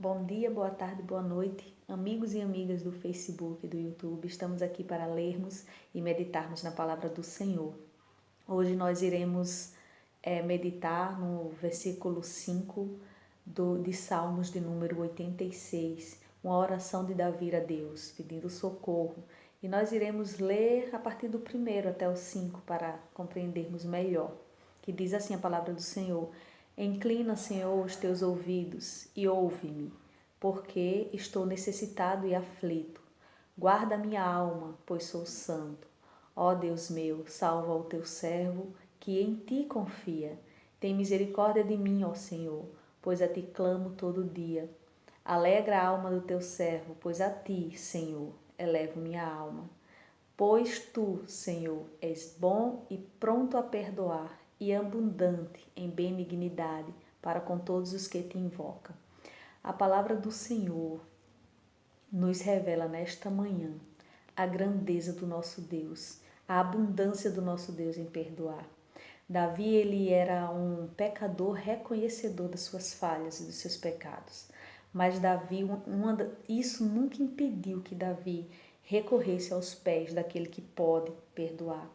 Bom dia, boa tarde, boa noite, amigos e amigas do Facebook e do YouTube. Estamos aqui para lermos e meditarmos na palavra do Senhor. Hoje nós iremos meditar no versículo 5 de Salmos de número 86, uma oração de Davi a Deus, pedindo socorro. E nós iremos ler a partir do 1 até o 5 para compreendermos melhor, que diz assim a palavra do Senhor: Inclina, Senhor, os teus ouvidos e ouve-me, porque estou necessitado e aflito. Guarda minha alma, pois sou santo. Ó Deus meu, salva o teu servo, que em ti confia. Tem misericórdia de mim, ó Senhor, pois a ti clamo todo dia. Alegra a alma do teu servo, pois a ti, Senhor, elevo minha alma. Pois tu, Senhor, és bom e pronto a perdoar, e abundante em benignidade para com todos os que te invocam. A palavra do Senhor nos revela nesta manhã a grandeza do nosso Deus, a abundância do nosso Deus em perdoar. Davi, ele era um pecador reconhecedor das suas falhas e dos seus pecados. Mas Davi, isso nunca impediu que Davi recorresse aos pés daquele que pode perdoar.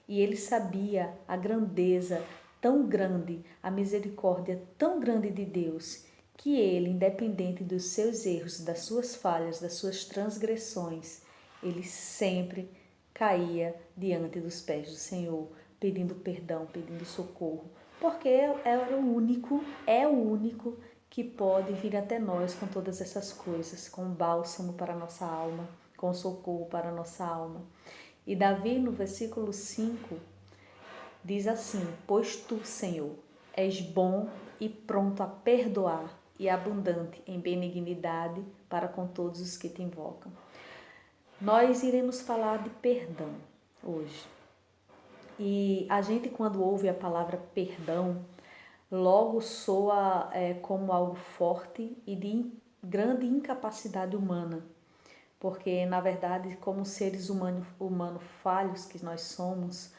E ele sabia a grandeza tão grande, a misericórdia tão grande de Deus, que ele, independente dos seus erros, das suas falhas, das suas transgressões, ele sempre caía diante dos pés do Senhor, pedindo perdão, pedindo socorro, porque era é o único que pode vir até nós com todas essas coisas, com bálsamo para a nossa alma, com socorro para a nossa alma. E Davi, no versículo 5, diz assim: Pois tu, Senhor, és bom e pronto a perdoar e abundante em benignidade para com todos os que te invocam. Nós iremos falar de perdão hoje. E a gente, quando ouve a palavra perdão, logo soa como algo forte e de grande incapacidade humana. Porque, na verdade, como seres humanos falhos que nós somos,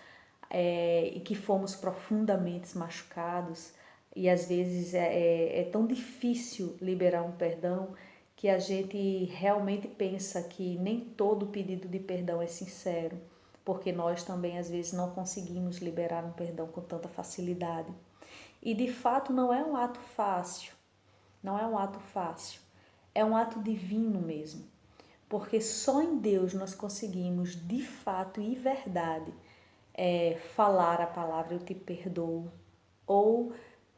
e que fomos profundamente machucados, e às vezes é tão difícil liberar um perdão que a gente realmente pensa que nem todo pedido de perdão é sincero, porque nós também às vezes não conseguimos liberar um perdão com tanta facilidade. E de fato não é um ato fácil, não é um ato fácil, é um ato divino mesmo, porque só em Deus nós conseguimos de fato e verdade falar a palavra eu te perdoo, ou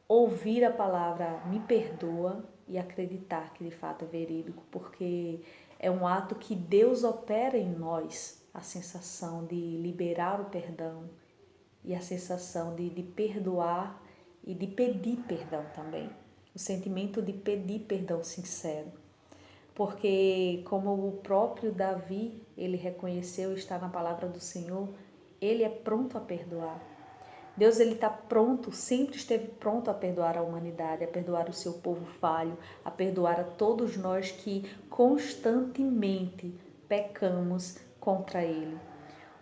ouvir a palavra me perdoa e acreditar que de fato é verídico, porque é um ato que Deus opera em nós, a sensação de liberar o perdão e a sensação de perdoar e de pedir perdão também, o sentimento de pedir perdão sincero. Porque como o próprio Davi, ele reconheceu, está na palavra do Senhor, ele é pronto a perdoar. Deus, ele está pronto, sempre esteve pronto a perdoar a humanidade, a perdoar o seu povo falho, a perdoar a todos nós que constantemente pecamos contra ele.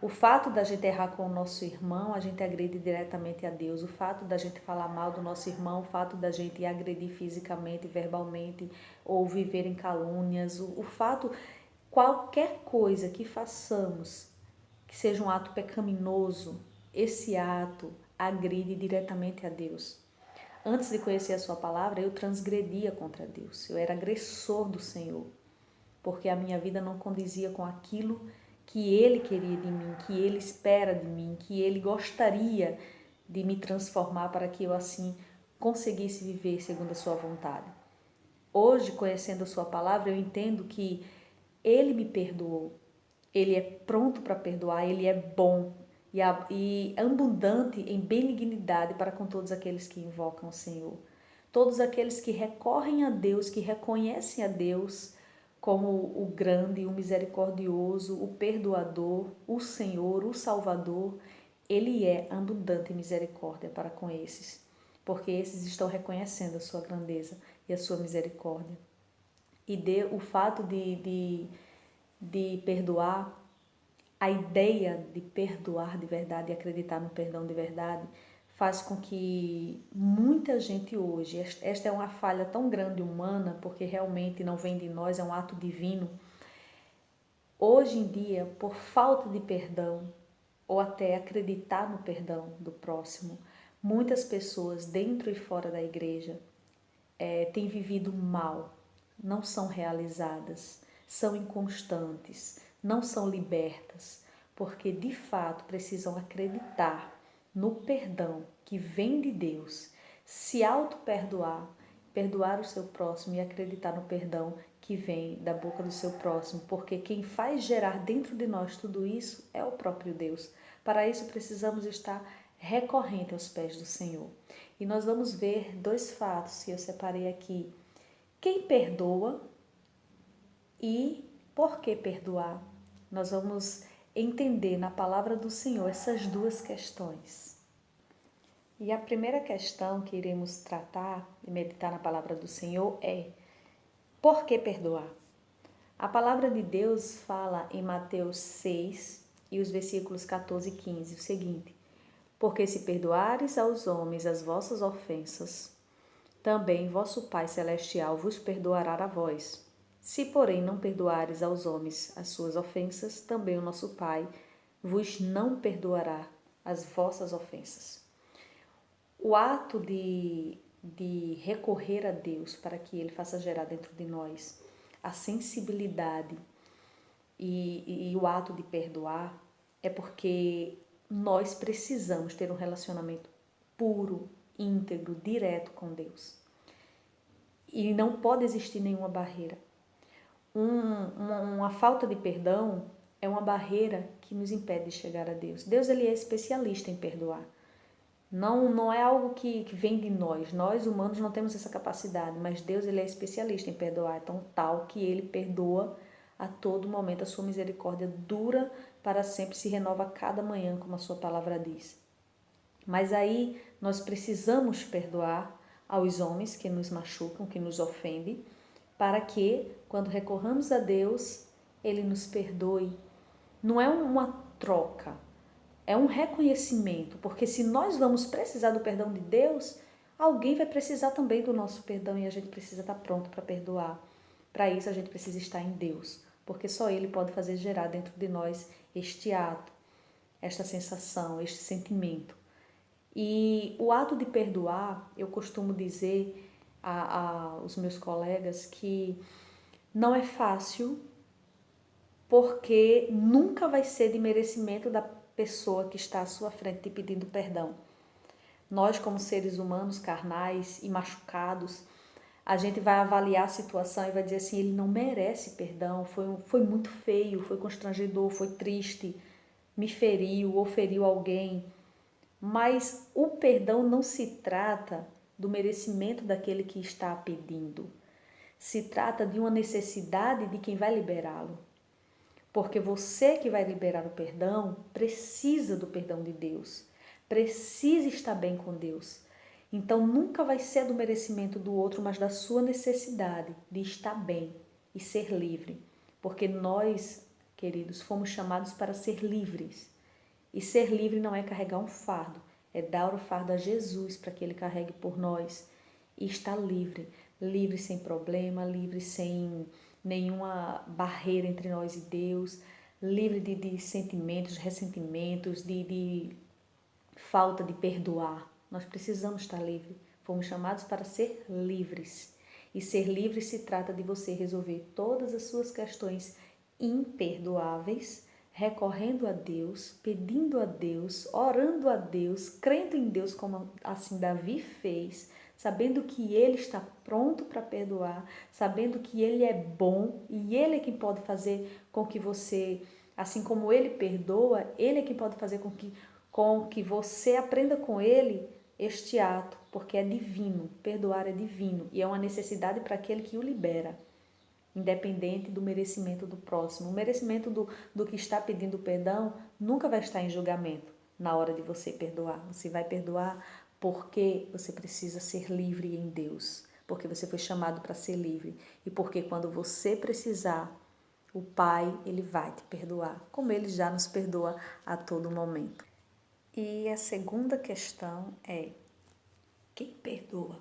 O fato da gente errar com o nosso irmão, a gente agride diretamente a Deus. O fato da gente falar mal do nosso irmão, o fato da gente agredir fisicamente, verbalmente, ou viver em calúnias, o fato, qualquer coisa que façamos, que seja um ato pecaminoso, esse ato agride diretamente a Deus. Antes de conhecer a sua palavra, eu transgredia contra Deus. Eu era agressor do Senhor, porque a minha vida não condizia com aquilo que Ele queria de mim, que Ele espera de mim, que Ele gostaria de me transformar para que eu assim conseguisse viver segundo a sua vontade. Hoje, conhecendo a sua palavra, eu entendo que Ele me perdoou, Ele é pronto para perdoar, Ele é bom e abundante em benignidade para com todos aqueles que invocam o Senhor. Todos aqueles que recorrem a Deus, que reconhecem a Deus como o grande, o misericordioso, o perdoador, o Senhor, o Salvador, Ele é abundante em misericórdia para com esses, porque esses estão reconhecendo a sua grandeza e a sua misericórdia. E o fato de perdoar, a ideia de perdoar de verdade e acreditar no perdão de verdade, faz com que muita gente hoje, esta é uma falha tão grande humana, porque realmente não vem de nós, é um ato divino. Hoje em dia, por falta de perdão, ou até acreditar no perdão do próximo, muitas pessoas dentro e fora da igreja têm vivido mal, não são realizadas, são inconstantes, não são libertas, porque de fato precisam acreditar no perdão que vem de Deus, se auto-perdoar, perdoar o seu próximo e acreditar no perdão que vem da boca do seu próximo, porque quem faz gerar dentro de nós tudo isso é o próprio Deus. Para isso precisamos estar recorrente aos pés do Senhor. E nós vamos ver dois fatos que eu separei aqui. Quem perdoa e por que perdoar? Nós vamos entender na palavra do Senhor essas duas questões. E a primeira questão que iremos tratar e meditar na palavra do Senhor é: por que perdoar? A palavra de Deus fala em Mateus 6 e os versículos 14 e 15 o seguinte: porque se perdoares aos homens as vossas ofensas, também vosso Pai Celestial vos perdoará a vós. Se, porém, não perdoares aos homens as suas ofensas, também o nosso Pai vos não perdoará as vossas ofensas. O ato de recorrer a Deus para que Ele faça gerar dentro de nós a sensibilidade e o ato de perdoar é porque nós precisamos ter um relacionamento puro, íntegro, direto com Deus. E não pode existir nenhuma barreira. Uma falta de perdão é uma barreira que nos impede de chegar a Deus. Deus ele é especialista em perdoar. Não é algo que vem de nós. Nós humanos não temos essa capacidade, mas Deus ele é especialista em perdoar. É tão tal que ele perdoa a todo momento. A sua misericórdia dura para sempre, se renova a cada manhã, como a sua palavra diz. Mas aí nós precisamos perdoar aos homens que nos machucam, que nos ofendem, para que, quando recorramos a Deus, Ele nos perdoe. Não é uma troca, é um reconhecimento, porque se nós vamos precisar do perdão de Deus, alguém vai precisar também do nosso perdão e a gente precisa estar pronto para perdoar. Para isso a gente precisa estar em Deus, porque só Ele pode fazer gerar dentro de nós este ato, esta sensação, este sentimento. E o ato de perdoar, eu costumo dizer aos meus colegas que não é fácil, porque nunca vai ser de merecimento da pessoa que está à sua frente te pedindo perdão. Nós, como seres humanos carnais e machucados, a gente vai avaliar a situação e vai dizer assim, ele não merece perdão, foi muito feio, foi constrangedor, foi triste, me feriu ou feriu alguém. Mas o perdão não se trata do merecimento daquele que está pedindo. Se trata de uma necessidade de quem vai liberá-lo. Porque você que vai liberar o perdão precisa do perdão de Deus. Precisa estar bem com Deus. Então nunca vai ser do merecimento do outro, mas da sua necessidade de estar bem e ser livre. Porque nós, queridos, fomos chamados para ser livres. E ser livre não é carregar um fardo, é dar o fardo a Jesus para que Ele carregue por nós e estar livre. Livre sem problema, livre sem nenhuma barreira entre nós e Deus, livre de sentimentos, ressentimentos, de falta de perdoar. Nós precisamos estar livres. Fomos chamados para ser livres. E ser livre se trata de você resolver todas as suas questões imperdoáveis, recorrendo a Deus, pedindo a Deus, orando a Deus, crendo em Deus, como assim Davi fez, sabendo que Ele está pronto para perdoar, sabendo que Ele é bom e Ele é quem pode fazer com que você, assim como Ele perdoa, Ele é quem pode fazer com que você aprenda com Ele este ato, porque é divino, perdoar é divino e é uma necessidade para aquele que o libera. Independente do merecimento do próximo. O merecimento do que está pedindo perdão nunca vai estar em julgamento na hora de você perdoar. Você vai perdoar porque você precisa ser livre em Deus. Porque você foi chamado para ser livre. E porque quando você precisar, o Pai, Ele vai te perdoar. Como Ele já nos perdoa a todo momento. E a segunda questão é: quem perdoa?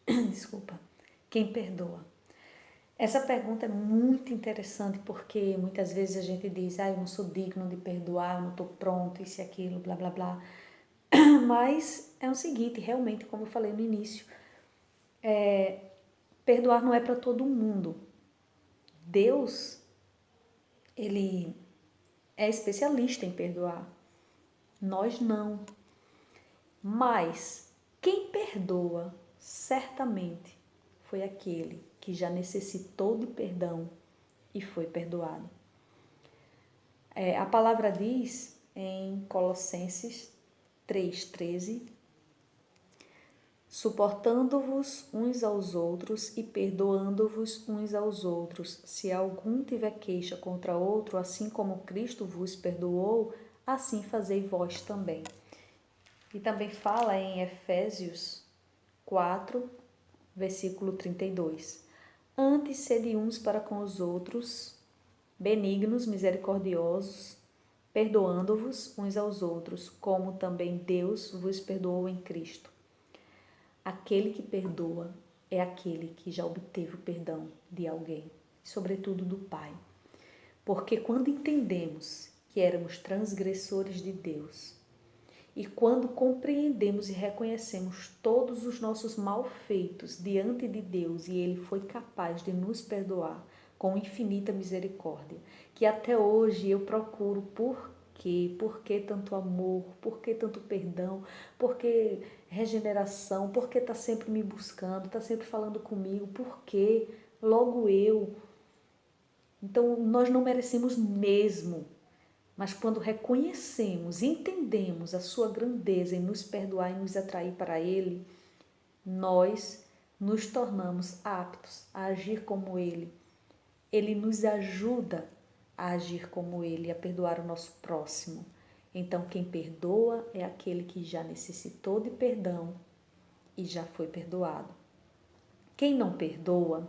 Desculpa. Quem perdoa? Essa pergunta é muito interessante porque muitas vezes a gente diz: eu não sou digno de perdoar, eu não estou pronto, isso e aquilo, blá blá blá. Mas é o seguinte, realmente, como eu falei no início, perdoar não é para todo mundo. Deus, ele é especialista em perdoar. Nós não. Mas quem perdoa, certamente, foi aquele que já necessitou de perdão e foi perdoado. A palavra diz em Colossenses 3,13: suportando-vos uns aos outros e perdoando-vos uns aos outros, se algum tiver queixa contra outro, assim como Cristo vos perdoou, assim fazei vós também. E também fala em Efésios 4, versículo 32. Antes sede uns para com os outros, benignos, misericordiosos, perdoando-vos uns aos outros, como também Deus vos perdoou em Cristo. Aquele que perdoa é aquele que já obteve o perdão de alguém, sobretudo do Pai. Porque quando entendemos que éramos transgressores de Deus, e quando compreendemos e reconhecemos todos os nossos malfeitos diante de Deus e Ele foi capaz de nos perdoar com infinita misericórdia, que até hoje eu procuro por que tanto amor, por que tanto perdão, por que regeneração, por que está sempre me buscando, está sempre falando comigo, por que logo eu? Então nós não merecemos mesmo. Mas quando reconhecemos, entendemos a sua grandeza em nos perdoar e nos atrair para Ele, nós nos tornamos aptos a agir como Ele. Ele nos ajuda a agir como Ele, a perdoar o nosso próximo. Então, quem perdoa é aquele que já necessitou de perdão e já foi perdoado. Quem não perdoa,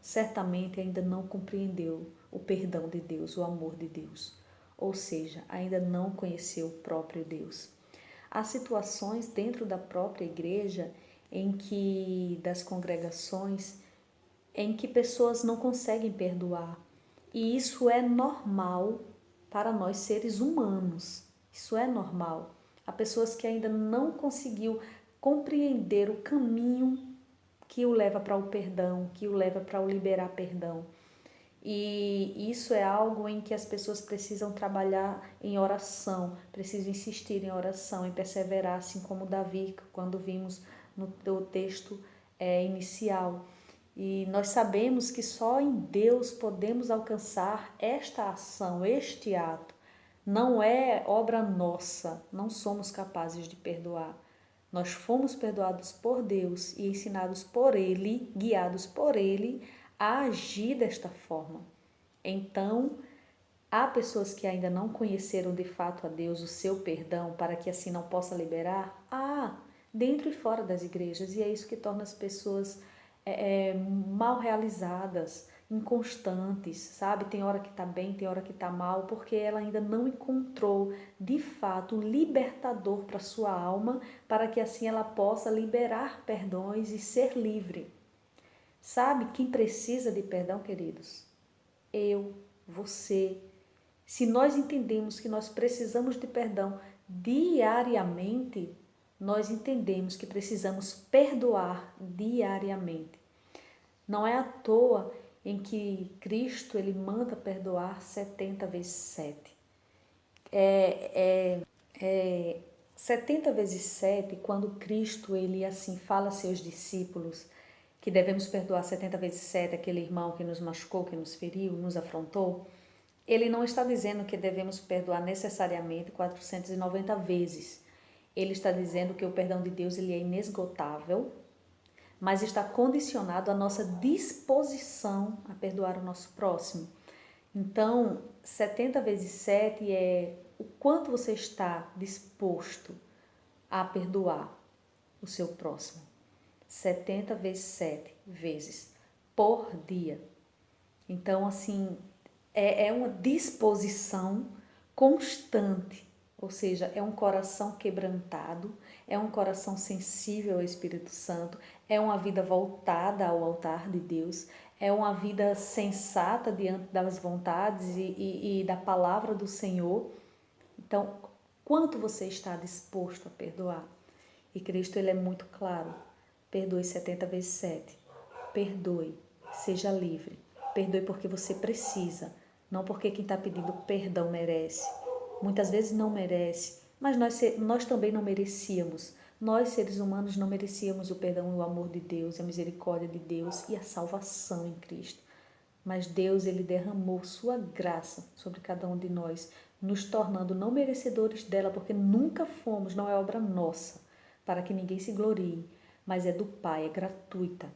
certamente ainda não compreendeu o perdão de Deus, o amor de Deus. Ou seja, ainda não conheceu o próprio Deus. Há situações dentro da própria igreja das congregações, em que pessoas não conseguem perdoar. E isso é normal para nós seres humanos. Isso é normal. Há pessoas que ainda não conseguiu compreender o caminho que o leva para o perdão, que o leva para o liberar perdão. E isso é algo em que as pessoas precisam trabalhar em oração, precisam insistir em oração, em perseverar, assim como Davi, quando vimos no texto inicial. E nós sabemos que só em Deus podemos alcançar esta ação, este ato. Não é obra nossa, não somos capazes de perdoar. Nós fomos perdoados por Deus e ensinados por Ele, guiados por Ele, a agir desta forma. Então, há pessoas que ainda não conheceram de fato a Deus, o seu perdão, para que assim não possa liberar? Dentro e fora das igrejas, e é isso que torna as pessoas mal realizadas, inconstantes, sabe? Tem hora que tá bem, tem hora que tá mal, porque ela ainda não encontrou de fato o libertador para sua alma, para que assim ela possa liberar perdões e ser livre. Sabe quem precisa de perdão, queridos? Eu, você. Se nós entendemos que nós precisamos de perdão diariamente, nós entendemos que precisamos perdoar diariamente. Não é à toa em que Cristo ele manda perdoar 70 vezes 7. 70 vezes 7, quando Cristo ele assim fala a seus discípulos que devemos perdoar 70 vezes 7 aquele irmão que nos machucou, que nos feriu, nos afrontou, ele não está dizendo que devemos perdoar necessariamente 490 vezes. Ele está dizendo que o perdão de Deus ele é inesgotável, mas está condicionado à nossa disposição a perdoar o nosso próximo. Então, 70 vezes 7 é o quanto você está disposto a perdoar o seu próximo. 70 vezes 7 vezes por dia. Então, assim, é uma disposição constante Ou seja, é um coração quebrantado, é um coração sensível ao Espírito Santo, é uma vida voltada ao altar de Deus, é uma vida sensata diante das vontades e da palavra do Senhor. Então, quanto você está disposto a perdoar? E Cristo, ele é muito claro. Perdoe 70 vezes 7. Perdoe, seja livre. Perdoe porque você precisa, não porque quem está pedindo perdão merece. Muitas vezes não merece, mas nós também não merecíamos. Nós, seres humanos, não merecíamos o perdão e o amor de Deus, a misericórdia de Deus e a salvação em Cristo. Mas Deus, ele derramou sua graça sobre cada um de nós, nos tornando não merecedores dela, porque nunca fomos, não é obra nossa, para que ninguém se glorie, mas é do Pai, é gratuita.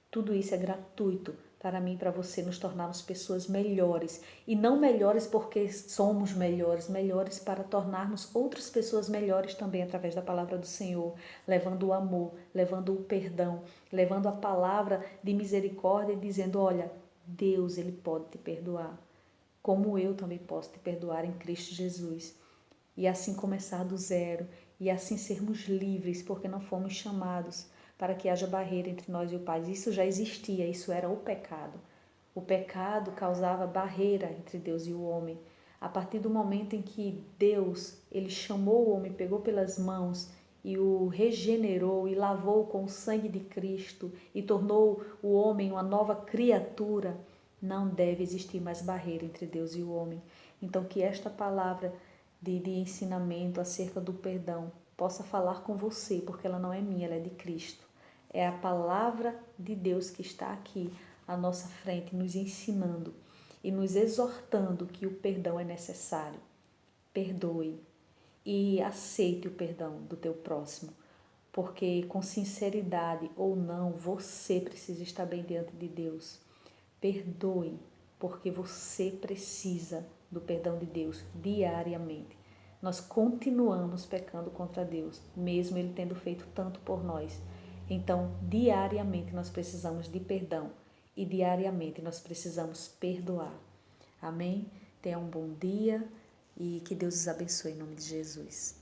Tudo isso é gratuito para mim e para você nos tornarmos pessoas melhores. E não melhores porque somos melhores, melhores para tornarmos outras pessoas melhores também através da palavra do Senhor, levando o amor, levando o perdão, levando a palavra de misericórdia e dizendo, olha, Deus, ele pode te perdoar, como eu também posso te perdoar em Cristo Jesus. E assim começar do zero, e assim sermos livres, porque não fomos chamados para que haja barreira entre nós e o Pai. Isso já existia, isso era o pecado. O pecado causava barreira entre Deus e o homem. A partir do momento em que Deus, ele chamou o homem, pegou pelas mãos e o regenerou e lavou com o sangue de Cristo e tornou o homem uma nova criatura, não deve existir mais barreira entre Deus e o homem. Então que esta palavra de ensinamento acerca do perdão possa falar com você, porque ela não é minha, ela é de Cristo. É a palavra de Deus que está aqui à nossa frente, nos ensinando e nos exortando que o perdão é necessário. Perdoe e aceite o perdão do teu próximo, porque com sinceridade ou não, você precisa estar bem diante de Deus. Perdoe, porque você precisa do perdão de Deus diariamente. Nós continuamos pecando contra Deus, mesmo Ele tendo feito tanto por nós. Então, diariamente nós precisamos de perdão e diariamente nós precisamos perdoar. Amém? Tenha um bom dia e que Deus os abençoe em nome de Jesus.